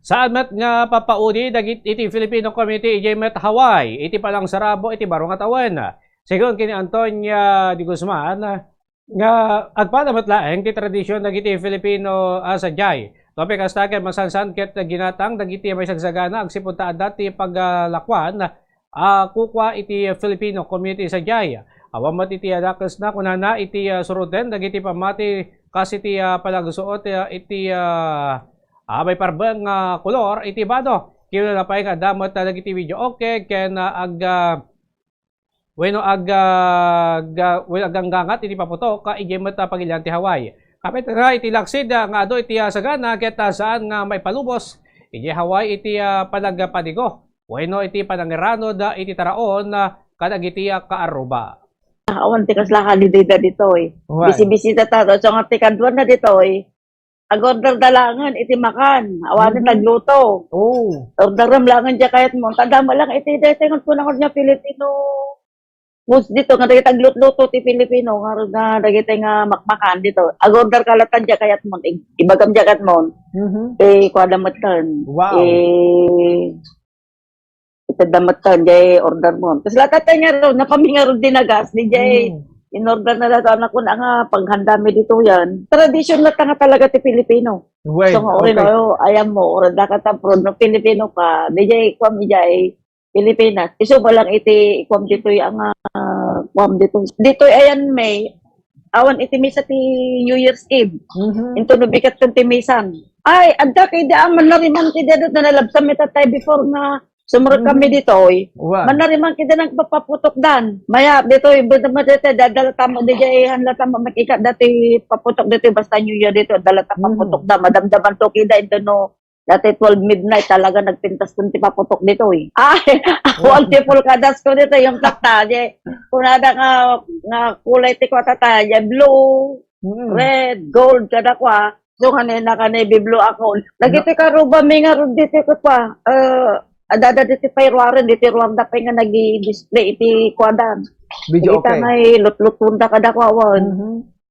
Saan met nga papaudi dagit iti Filipino community iti met Hawaii iti palang sarabo iti barong atawan. Sigon kini Antonia Di Guzman nga agpadamat laeng ti tradisyon dagiti Filipino sadyay. Topic astaken masansan ket ginatang dagiti may sagsagana agsipunta dati paglakwan kukwa iti Filipino community sadyay. Awamat iti adakas na kunana iti suruten dagiti pamati kasi iti palagsuot iti may parbeng kolor iti bado. Kaya na pa nga damot na dagiti video okay ken bueno aganggangat iti paputo ka igemot pagilian ti Hawaii. Kapit nga iti laksid nga ado iti sagana ket saan nga may palubos iti Hawaii iti panagpadigo. Bueno iti panangirano da iti taraon kadagiti kaaruba. Awan ti kasla holiday da ditoy. Bisi-bisita tato so nga ti kadwan na ditoy. Agorder dalangan iti makan. Awan nagluto. Oh. Orderam langan diya kayat mo. Tadama lang iti detengon po nang niya Filipino. Mus dito nga dagiti tagluto ti Filipino nga dagiti nga makmakan dito. Agorder kalatan diya kayat mo. Ibagam diya kat mo. Kuadamot kan. Wow. Itadamatan diya order mo. Tapos lahat nga ro napaminga ro dinagas ni diya in-order na lahat na kun nga paghandami dito yan. Tradisyon na nga talaga ti Pilipino. Wait, so nga okay. ayam mo orada ka ta pro no Pilipino ka. DJ kwam ijay Pilipinas. Iso ba lang iti kwam dito ang kwam dito. Dito ayan may awan iti misa ti New Year's Eve. Into no bikat kan ti misan. Ay adda kay da man nariman ti dadot na nalabsam ita tay before nga sumurot kami dito, manariman kita nang papaputok dan. Maya, dito, dadala tamo, diyan, tamo, makikat dati paputok dito, basta New Year dito, dala tamo paputok dan. Madamdaman to, kita ito no, dati 12 midnight, talaga nagpintas kung ti paputok dito eh. Ay, multiple kadas ko dito, yung kata, kung nada nga kulay ti ko tata, blue, red, gold, kada kwa, so kanina ka navy blue ako. Nagiti ka ruba, may nga rin dito ko pa, adada diti payruaran diti ruanda pa nga nagi-display iti kwadan. Video okay. Ita may lutlutunda kada kwawan.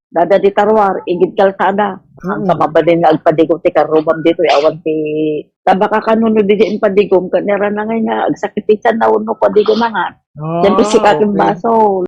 Dada di tarwar igid kalsada. Ang kamabadin nga agpadigom ti karubam dito awan ti tabaka kanuno di padigom kanera na nga agsakit ti tiyan na uno padigom nga. Yan bisi kaking baso.